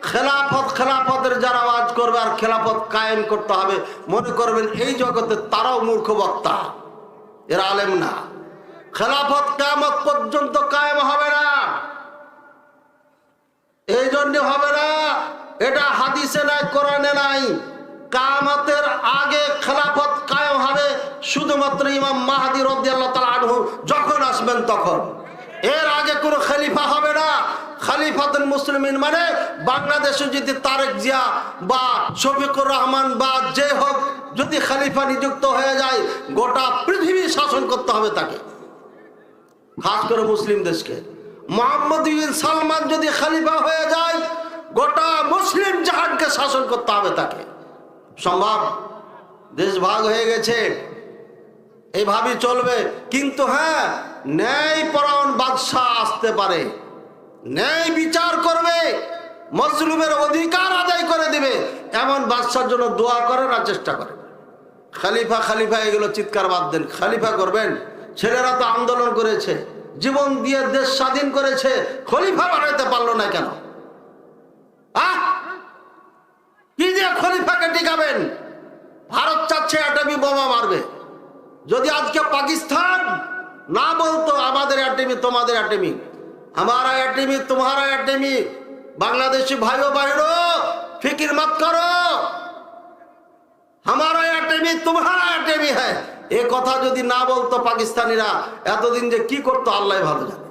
খেলাফতের যারা আওয়াজ করবে আর খেলাফত কায়েম করতে হবে, মনে করবেন এই জগতে তারাও মূর্খ বক্তা, এরা আলেম না। খেলাফত কিয়ামত পর্যন্ত কায়েম হবে না, এই জন্য হবে না, এটা হাদিসে নাই, কোরআনে নাই। কিয়ামতের আগে খেলাফত কায়েম হবে শুধুমাত্র ইমাম মাহদী রাদিয়াল্লাহু তাআলা আনহু যখন আসবেন তখন। এর আগে কোনো খলিফা হবে না। খলিফাতুল মুসলিমিন মানে বাংলাদেশে যদি তারেক জিয়া বা শফিকুর রহমান বা যে হোক যদি খলিফা নিযুক্ত হয়ে যায়, গোটা পৃথিবী শাসন করতে হবে তাকে, খাস করে মুসলিম দেশকে। মোহাম্মদ বিন সালমান যদি খলিফা হয়ে যায়, গোটা মুসলিম জাহানকে শাসন করতে হবে তাকে। সম্ভব? দেশ ভাগ হয়ে গেছে, এইভাবেই চলবে। কিন্তু হ্যাঁ, ন্যায় পরায়ণ বাদশাহ আসতে পারে, ন্যায় বিচার করবে, মজলুমের অধিকার আদায় করে দিবে, এমন বাদশার জন্য দোয়া করেন আর চেষ্টা করেন। খলিফা খলিফা এগুলো চিৎকার বাদ দেন। খলিফা করবেন, ছেলেরা তো আন্দোলন করেছে, জীবন দিয়ে দেশ স্বাধীন করেছে, খলিফা বানাইতে পারলো না কেন? কি দিয়ে খলিফাকে টিকাবেন? ভারত চাচ্ছে অ্যাটমি বোমা মারবে। যদি আজকে পাকিস্তান না বলতো আমাদের অ্যাটমি তোমাদের অ্যাটমি, हमारा एटमी तुम्हारा एटमी, बांग्लादेशी भाइयों बहनों फिक्र मत करो, हमारा एटमी तुम्हारा एटमी है। एक कथा यदि ना बोलतो पाकिस्तानीरा एतदिन जे की करतो आल्लाह भालो जाने।